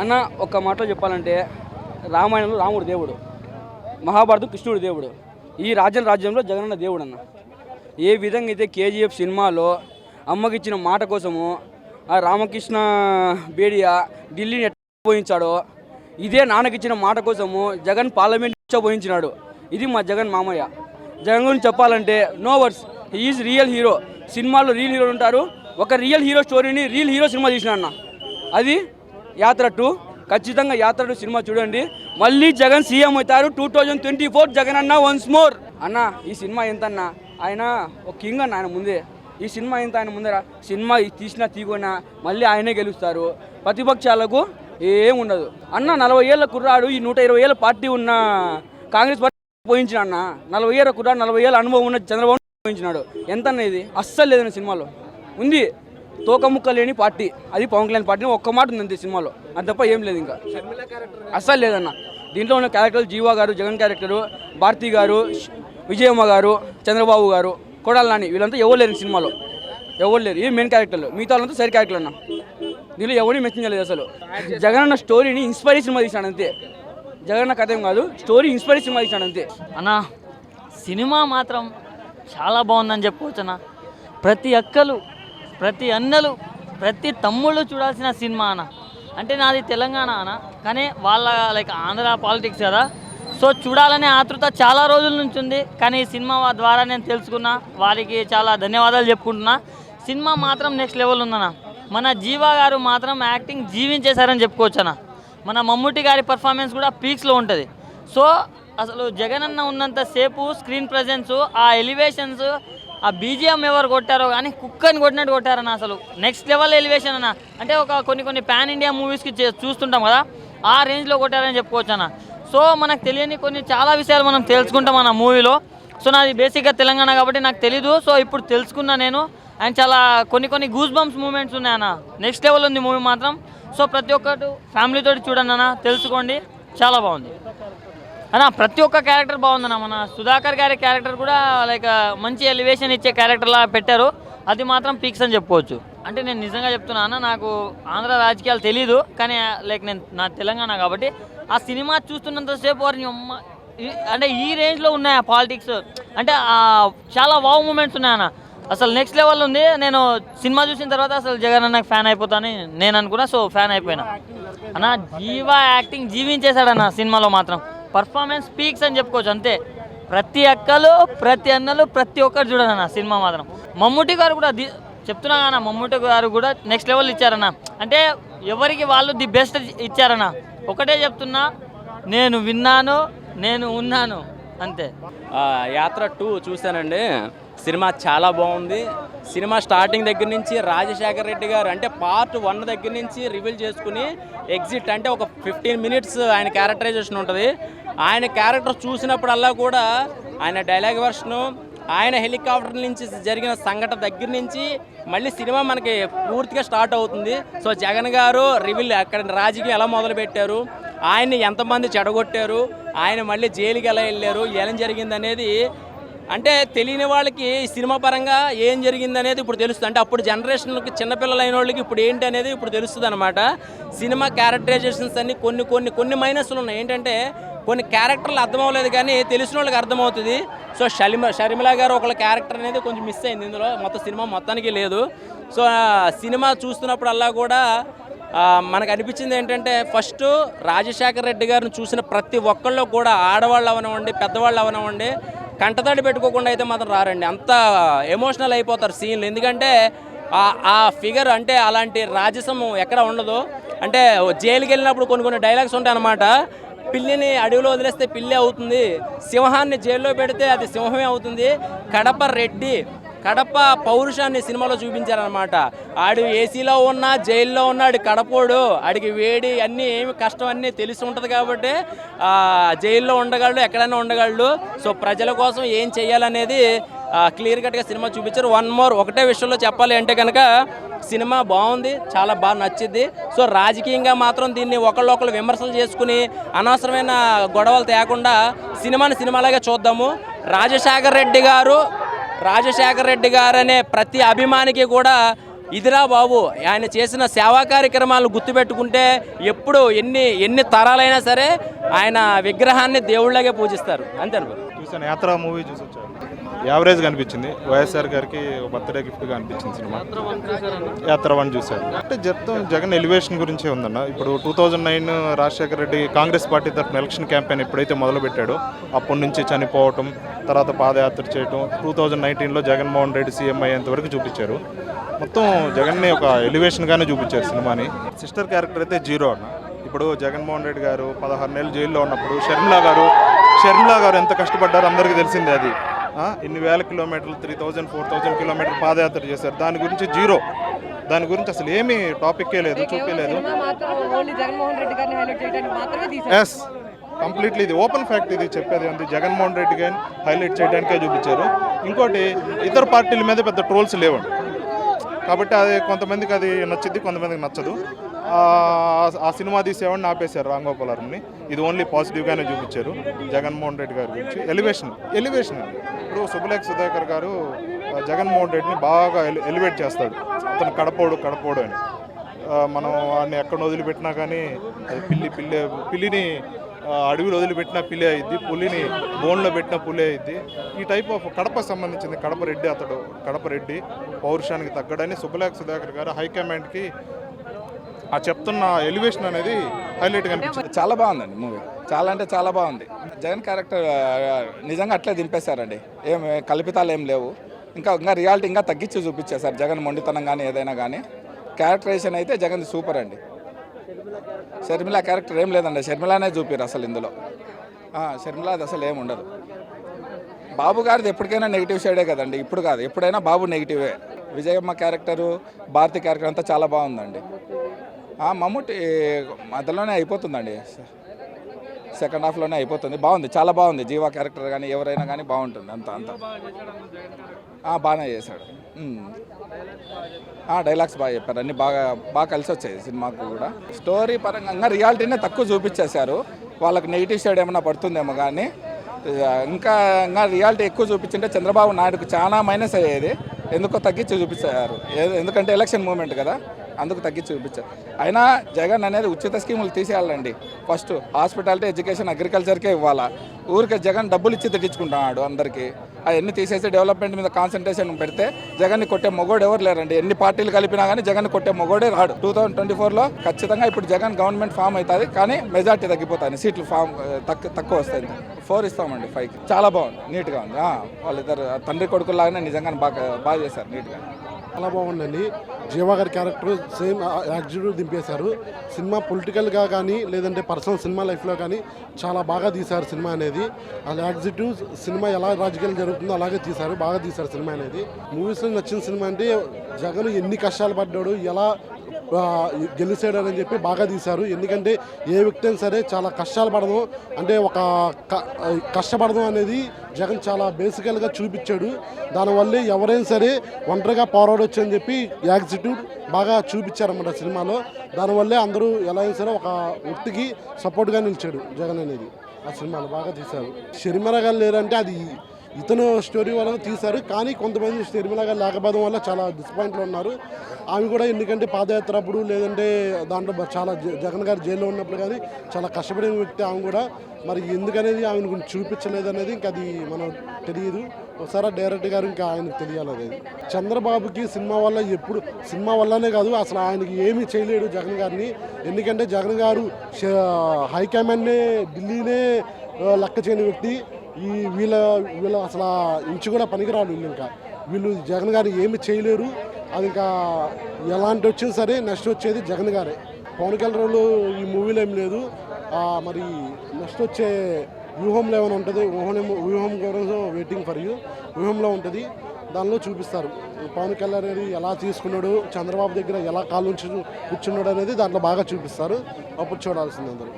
అన్న ఒక్క మాటలో చెప్పాలంటే రామాయణంలో రాముడు దేవుడు, మహాభారతం కృష్ణుడు దేవుడు, ఈ రాజ్యంలో జగనన్న దేవుడు అన్న. ఏ విధంగా అయితే కేజీఎఫ్ సినిమాలో అమ్మకిచ్చిన మాట కోసము ఆ రామకృష్ణ బేడియా ఢిల్లీని ఎట్లా పోయించాడో, ఇదే నాన్నకిచ్చిన మాట కోసము జగన్ పార్లమెంట్ పోయించినాడు. ఇది మా జగన్ మామయ్య. జగన్ గురించి చెప్పాలంటే no words, is real hero. సినిమాలో రియల్ హీరోలు ఉంటారు, ఒక రియల్ హీరో స్టోరీని రియల్ హీరో సినిమా తీసిన అన్న. అది యాత్ర 2. ఖచ్చితంగా యాత్ర 2 సినిమా చూడండి. మళ్ళీ జగన్ సీఎం అవుతారు 2024. జగన్ అన్న వన్స్ మోర్ అన్న. ఈ సినిమా ఎంత అన్న, ఆయన ఒక కింగ్ అన్న. ఆయన ముందే ఈ సినిమా ఎంత, ఆయన ముందర సినిమా తీసినా తీగొన్నా మళ్ళీ ఆయనే గెలుస్తారు. ప్రతిపక్షాలకు ఏముండదు అన్న. 40 ఏళ్ళ కుర్రాడు ఈ 120 ఏళ్ళ పార్టీ ఉన్న కాంగ్రెస్ పార్టీ పోయించిన అన్న. 40 ఏళ్ళ కుర్రాడు 40 ఏళ్ళ అనుభవం ఉన్న చంద్రబాబు పోయించినాడు. ఎంత అన్న ఇది? అస్సలు లేదన్న. సినిమాలో ఉంది తోకముక్క లేని పార్టీ, అది పవన్ కళ్యాణ్ పార్టీ. ఒక్క మాట ఉంది అంతే సినిమాలో, అది తప్ప ఏం లేదు. ఇంకా అస్సలు లేదన్న. దీంట్లో ఉన్న క్యారెక్టర్లు జీవా గారు, జగన్ క్యారెక్టరు, భారతి గారు, విజయమ్మ గారు, చంద్రబాబు గారు, కొడాల నాని, వీళ్ళంతా ఎవరు లేరు సినిమాలో. ఎవరు లేరు. ఈ మెయిన్ క్యారెక్టర్లు, మిగతా వాళ్ళంతా సైడ్ క్యారెక్టర్లు అన్న. దీనిలో ఎవరిని మెచ్చింగ్ చేయలేదు అసలు. జగన్ అన్న స్టోరీని ఇన్స్పైరీ సినిమా తీసాడు అంతే. జగన్ అన్న కథ ఏం కాదు, స్టోరీ ఇన్స్పైరీ సినిమా తీసాడు అంతే అన్న. సినిమా మాత్రం చాలా బాగుందని చెప్పుకోవచ్చు అన్న. ప్రతి అక్కలు, ప్రతి అన్నలు, ప్రతి తమ్ముళ్ళు చూడాల్సిన సినిమా అన్న. అంటే నాది తెలంగాణ అన్న, కానీ వాళ్ళ లైక్ ఆంధ్ర పాలిటిక్స్ కదా, సో చూడాలనే ఆతృత చాలా రోజుల నుంచి ఉంది. కానీ ఈ సినిమా ద్వారా నేను తెలుసుకున్నా, వారికి చాలా ధన్యవాదాలు చెప్పుకుంటున్నా. సినిమా మాత్రం నెక్స్ట్ లెవెల్ ఉందన్న. మన జీవా గారు మాత్రం యాక్టింగ్ జీవించేశారని చెప్పుకోవచ్చు అన్న. మన మమ్ముట్టి గారి పర్ఫార్మెన్స్ కూడా పీక్స్లో ఉంటుంది. సో అసలు జగన్ అన్న ఉన్నంతసేపు స్క్రీన్ ప్రజెన్స్, ఆ ఎలివేషన్స్, ఆ బీజిఎం ఎవరు కొట్టారో కానీ కుక్కని కొట్టినట్టు కొట్టారన్న. అసలు నెక్స్ట్ లెవెల్ ఎలివేషన్ అన్న. అంటే ఒక కొన్ని పాన్ ఇండియా మూవీస్కి చూస్తుంటాం కదా, ఆ రేంజ్లో కొట్టారని చెప్పుకోవచ్చు అన్న. సో మనకు తెలియని చాలా విషయాలు మనం తెలుసుకుంటాం అన్న మూవీలో. సో నాది బేసిక్గా తెలంగాణ కాబట్టి నాకు తెలీదు. సో ఇప్పుడు తెలుసుకున్నా నేను. అండ్ చాలా కొన్ని గూస్ బంప్స్ మూమెంట్స్ ఉన్నాయన్న. నెక్స్ట్ లెవెల్ ఉంది మూవీ మాత్రం. సో ప్రతి ఒక్కరు ఫ్యామిలీతో చూడండి అన్న, తెలుసుకోండి. చాలా బాగుంది అన్న. ప్రతి ఒక్క క్యారెక్టర్ బాగుందన్న. మన సుధాకర్ గారి క్యారెక్టర్ కూడా లైక్ మంచి ఎలివేషన్ ఇచ్చే క్యారెక్టర్లా పెట్టారు. అది మాత్రం పీక్స్ అని చెప్పుకోవచ్చు. అంటే నేను నిజంగా చెప్తున్నా అన్న, నాకు ఆంధ్ర రాజకీయాలు తెలీదు, కానీ లైక్ నా తెలంగాణ కాబట్టి ఆ సినిమా చూస్తున్నంతసేపు వారిని అంటే ఈ రేంజ్లో ఉన్నాయి ఆ పాలిటిక్స్. అంటే చాలా వావ్ మూమెంట్స్ ఉన్నాయన్న. అసలు నెక్స్ట్ లెవెల్ ఉంది. నేను సినిమా చూసిన తర్వాత అసలు జగన్ అన్నకు ఫ్యాన్ అయిపోతానని నేను అనుకున్నా. సో ఫ్యాన్ అయిపోయినా అన్న. జీవా యాక్టింగ్ జీవించేశాడన్న సినిమాలో మాత్రం. పర్ఫార్మెన్స్ పీక్స్ అని చెప్పుకోవచ్చు అంతే. ప్రతి అక్కలు, ప్రతి అన్నలు, ప్రతి ఒక్కరు చూడనన్న సినిమా మాత్రం. మమ్ముట్టి గారు కూడా చెప్తున్నా అన్న, మమ్ముట్టి గారు కూడా నెక్స్ట్ లెవెల్ ఇచ్చారన్న. అంటే ఎవరికి వాళ్ళు ది బెస్ట్ ఇచ్చారన్న. ఒకటే చెప్తున్నా, నేను విన్నాను, నేను ఉన్నాను అంతే. యాత్ర 2 చూశానండి. సినిమా చాలా బాగుంది. సినిమా స్టార్టింగ్ దగ్గర నుంచి రాజశేఖర్ రెడ్డి గారు అంటే పార్ట్ 1 దగ్గర నుంచి రివీల్ చేసుకుని ఎగ్జిట్ అంటే ఒక 15 మినిట్స్ ఆయన క్యారెక్టరైజేషన్ ఉంటుంది. ఆయన క్యారెక్టర్ చూసినప్పుడల్లా కూడా ఆయన డైలాగ్ వర్షను, ఆయన హెలికాప్టర్ నుంచి జరిగిన సంఘటన దగ్గర నుంచి మళ్ళీ సినిమా మనకి పూర్తిగా స్టార్ట్ అవుతుంది. సో జగన్ గారు రివీల్ అక్కడ రాజకీయం ఎలా మొదలుపెట్టారు, ఆయన్ని ఎంతమంది చెడగొట్టారు, ఆయన మళ్ళీ జైలుకి ఎలా వెళ్ళారు, ఏం జరిగింది అనేది అంటే తెలియని వాళ్ళకి సినిమా పరంగా ఏం జరిగింది అనేది ఇప్పుడు తెలుస్తుంది. అంటే అప్పుడు జనరేషన్కి చిన్నపిల్లలు అయిన వాళ్ళకి ఇప్పుడు ఏంటి అనేది ఇప్పుడు తెలుస్తుంది అనమాట. సినిమా క్యారెక్టరైజేషన్స్ అన్ని కొన్ని మైనస్లు ఉన్నాయి. ఏంటంటే కొన్ని క్యారెక్టర్లు అర్థం అవ్వలేదు, కానీ తెలిసిన వాళ్ళకి అర్థమవుతుంది. సో షర్మిల గారు ఒకళ్ళ క్యారెక్టర్ అనేది కొంచెం మిస్ అయింది ఇందులో. మొత్తం సినిమా మొత్తానికి లేదు. సో సినిమా చూస్తున్నప్పుడల్లా కూడా మనకు అనిపించింది ఏంటంటే, ఫస్ట్ రాజశేఖర్ రెడ్డి గారిని చూసిన ప్రతి ఒక్కళ్ళు కూడా ఆడవాళ్ళు అవనివ్వండి, పెద్దవాళ్ళు అవనివ్వండి, కంటతడి పెట్టుకోకుండా అయితే మాత్రం రారండి. అంత ఎమోషనల్ అయిపోతారు సీన్లు. ఎందుకంటే ఆ ఫిగర్ అంటే అలాంటి రాజసం ఎక్కడ ఉండదు. అంటే జైలుకి వెళ్ళినప్పుడు కొన్ని డైలాగ్స్ ఉంటాయి అన్నమాట. పిల్లిని అడవిలో వదిలేస్తే పిల్లి అవుతుంది, సింహాన్ని జైల్లో పెడితే అది సింహమే అవుతుంది. కడప పౌరుషాన్ని సినిమాలో చూపించారనమాట. ఆడు ఏసీలో ఉన్నా జైల్లో ఉన్నాడు కడపోడు, ఆడికి వేడి అన్నీ ఏమి కష్టం అన్నీ తెలిసి ఉంటుంది కాబట్టి జైల్లో ఉండగలడు, ఎక్కడైనా ఉండగలడు. సో ప్రజల కోసం ఏం చేయాలనేది క్లియర్ కట్గా సినిమా చూపించారు. ఒకటే విషయంలో చెప్పాలి అంటే కనుక సినిమా బాగుంది, చాలా బాగా నచ్చింది. సో రాజకీయంగా మాత్రం దీన్ని ఒకళ్ళు విమర్శలు చేసుకుని అనవసరమైన గొడవలు తేకుండా సినిమాని సినిమాలాగే చూద్దాము. రాజశేఖర్ రెడ్డి గారు అనే ప్రతి అభిమానికి కూడా ఇదిరా బాబు ఆయన చేసిన సేవా కార్యక్రమాలను గుర్తుపెట్టుకుంటే ఎప్పుడు ఎన్ని తరాలైనా సరే ఆయన విగ్రహాన్ని దేవుళ్ళగా పూజిస్తారు అంతే అనుకో. చూసాను, యాత్ర మూవీ చూసి వచ్చాను. యావరేజ్గా అనిపించింది. వైఎస్ఆర్ గారికి బర్త్డే గిఫ్ట్గా అనిపించింది సినిమా. యాత్ర 1 చూశాను. అంటే జగన్ ఎలివేషన్ గురించే ఉందన్న. ఇప్పుడు 2009 రాజశేఖర రెడ్డి కాంగ్రెస్ పార్టీ తరఫున ఎలక్షన్ క్యాంపెయిన్ ఎప్పుడైతే మొదలుపెట్టాడో అప్పటి నుంచి చనిపోవటం, తర్వాత పాదయాత్ర చేయటం, 2019లో జగన్మోహన్ రెడ్డి సీఎం అయ్యేంత వరకు చూపించారు. మొత్తం జగన్ని ఒక ఎలివేషన్గానే చూపించారు సినిమాని. సిస్టర్ క్యారెక్టర్ అయితే జీరో అన్న. ఇప్పుడు జగన్మోహన్ రెడ్డి గారు 16 నెలలు జైల్లో ఉన్నప్పుడు షర్మిలా గారు ఎంత కష్టపడ్డారో అందరికీ తెలిసిందే. అది ఇన్ని వేల కిలోమీటర్లు 3000 4000 కిలోమీటర్లు పాదయాత్ర చేశారు. దాని గురించి జీరో. దాని గురించి అసలు ఏమీ టాపిక్కే లేదు, చూపించలేదు. ఎస్, కంప్లీట్లీ ఇది ఓపెన్ ఫ్యాక్ట్. ఇది చెప్పేది ఉంది, జగన్మోహన్ రెడ్డి గారిని హైలైట్ చేయడానికే చూపించారు. ఇంకోటి, ఇతర పార్టీల మీద పెద్ద ట్రోల్స్ లేవండి. కాబట్టి అది కొంతమందికి అది నచ్చింది, కొంతమందికి నచ్చదు. ఆ సినిమా తీసేవాడిని ఆపేశారు రాంగోపాలరావుని. ఇది ఓన్లీ పాజిటివ్గానే చూపించారు జగన్మోహన్ రెడ్డి గారి గురించి. ఎలివేషన్ అండి. ఇప్పుడు సుబ్బలేఖ సుధాకర్ గారు జగన్మోహన్ రెడ్డిని బాగా ఎలివేట్ చేస్తాడు. అతను కడపోడు అని. మనం వాడిని ఎక్కడ వదిలిపెట్టినా కానీ అది పిల్లిని అడవిలో వదిలిపెట్టిన పిల్లి అయింది, పులిని బోన్లో పెట్టిన పులి అయింది. ఈ టైప్ ఆఫ్ కడప సంబంధించింది. కడప రెడ్డి పౌరుషానికి తగ్గడని సుబ్బలేఖ సుధాకర్ గారు హైకమాండ్కి ఆ చెప్తున్న ఎలివేషన్ అనేది హైలైట్గా అనిపించింది. చాలా బాగుందండి మూవీ. చాలా బాగుంది. జగన్ క్యారెక్టర్ నిజంగా అట్లే దింపేశారండి. ఏం కల్పితాలు ఏం లేవు. ఇంకా రియాలిటీ ఇంకా తగ్గించి చూపించేశారు. జగన్ మొండితనం కానీ ఏదైనా కానీ. క్యారెక్టరైజేషన్ అయితే జగన్ సూపర్ అండి. షర్మిల క్యారెక్టర్ ఏం లేదండి, షర్మిలానే చూపిరు అసలు ఇందులో. షర్మిలాది అసలు ఏమి ఉండదు. బాబు గారిది ఎప్పటికైనా నెగిటివ్ షేడే కదండి, ఇప్పుడు కాదు, ఎప్పుడైనా బాబు నెగిటివే. విజయమ్మ క్యారెక్టరు, భారతి క్యారెక్టర్ అంతా చాలా బాగుందండి. మమ్ముటి మధ్యలోనే అయిపోతుందండి, సెకండ్ హాఫ్లోనే అయిపోతుంది. బాగుంది, చాలా బాగుంది. జీవా క్యారెక్టర్ కానీ ఎవరైనా కానీ బాగుంటుంది. అంతా బాగానే చేశాడు. డైలాగ్స్ బాగా చెప్పారు. అన్నీ బాగా కలిసి వచ్చాయి సినిమాకు కూడా. స్టోరీ పరంగా రియాలిటీనే తక్కువ చూపించేశారు. వాళ్ళకి నెగిటివ్ సైడ్ ఏమైనా పడుతుందేమో కానీ ఇంకా రియాలిటీ ఎక్కువ చూపించింటే చంద్రబాబు నాయుడుకు చాలా మైనస్ అయ్యేది. ఎందుకో తగ్గించి చూపించారు. ఎందుకంటే ఎలక్షన్ మూమెంట్ కదా, అందుకు తగ్గించి చూపించారు. అయినా జగన్ అనేది ఉచిత స్కీములు తీసేయాలండి. ఫస్ట్ హాస్పిటాలిటీ, ఎడ్యుకేషన్, అగ్రికల్చర్కే ఇవ్వాలా. ఊరికే జగన్ డబ్బులు ఇచ్చి తెచ్చుకుంటున్నాడు అందరికీ. అవన్నీ తీసేసి డెవలప్మెంట్ మీద కాన్సన్ట్రేషన్ పెడితే జగన్ని కొట్టే మొగోడు ఎవరు లేరండి. ఎన్ని పార్టీలు కలిపినా కానీ జగన్ కొట్టే మొగోడే రాడు. 2024లో ఖచ్చితంగా ఇప్పుడు జగన్ గవర్నమెంట్ ఫామ్ అవుతుంది, కానీ మెజార్టీ తగ్గిపోతాయి, సీట్లు తక్కువ వస్తాయి. 4 ఇస్తామండి 5కి. చాలా బాగుంది, నీట్గా ఉంది. వాళ్ళిద్దరు తండ్రి కొడుకులాగానే నిజంగా బాగా చేశారు, నీట్గా. చాలా బాగుందండి. జీవా గారి క్యారెక్టర్ సేమ్ యాక్టిట్యూడ్ దింపేశారు. సినిమా పొలిటికల్గా కానీ లేదంటే పర్సనల్ సినిమా లైఫ్లో కానీ చాలా బాగా తీశారు సినిమా అనేది. అలా యాక్టిట్యూడ్ సినిమా ఎలా రాజకీయాలు జరుగుతుందో అలాగే తీశారు, బాగా తీశారు సినిమా అనేది. మూవీస్లో నచ్చిన సినిమా అంటే జగన్ ఎన్ని కష్టాలు పడ్డాడు, ఎలా గెలిచాడని చెప్పి బాగా తీశారు. ఎందుకంటే ఏ వ్యక్తి అయినా సరే చాలా కష్టాలు పడడం అంటే కష్టపడడం అనేది జగన్ చాలా బేసికల్గా చూపించాడు. దానివల్లే ఎవరైనా సరే ఒంటరిగా పోరాడొచ్చు అని చెప్పి యాక్టిట్యూడ్ బాగా చూపించారన్నమాట సినిమాలో. దానివల్లే అందరూ ఎలా అయినా సరే ఒక వ్యక్తికి సపోర్ట్గా నిలిచాడు జగన్ అనేది. ఆ సినిమాలో బాగా తీశారు. షర్మిల గారు లేరంటే అది ఇతను స్టోరీ వల్ల తీశారు, కానీ కొంతమంది షర్మిల గారు లేకపోవడం వల్ల చాలా డిసప్పాయింట్లో ఉన్నారు. ఆమె కూడా ఎందుకంటే పాదయాత్ర అప్పుడు లేదంటే దాంట్లో చాలా జగన్ గారు జైల్లో ఉన్నప్పుడు కానీ చాలా కష్టపడిన వ్యక్తి ఆమె కూడా. మరి ఎందుకనేది ఆమెను గురించి చూపించలేదు అనేది ఇంకా అది మనం తెలియదు. ఒకసారి డైరెక్టర్ గారు ఇంకా ఆయనకు తెలియాలి. అనేది చంద్రబాబుకి సినిమా వల్లనే కాదు, అసలు ఆయనకి ఏమీ చేయలేడు జగన్ గారిని. ఎందుకంటే జగన్ గారు హైకమాండ్నే, ఢిల్లీనే లెక్క చేయని వ్యక్తి. వీళ్ళ అసలు ఇంచు కూడా పనికిరాడు. వీళ్ళు జగన్ గారు ఏమి చేయలేరు. అది ఇంకా ఎలాంటి వచ్చినా సరే నెక్స్ట్ వచ్చేది జగన్ గారే. పవన్ కళ్యాణ్ ఈ మూవీలో ఏం లేదు. మరి నెక్స్ట్ వచ్చే వ్యూహంలో ఏమైనా ఉంటుంది, వ్యూహం కోసం వెయిటింగ్ ఫర్ యూ. వ్యూహంలో ఉంటుంది, దానిలో చూపిస్తారు పవన్ కళ్యాణ్ అనేది ఎలా తీసుకున్నాడు, చంద్రబాబు దగ్గర ఎలా కాళ్ళు కూర్చున్నాడు అనేది దాంట్లో బాగా చూపిస్తారు. అప్పుడు చూడాల్సింది అందరూ.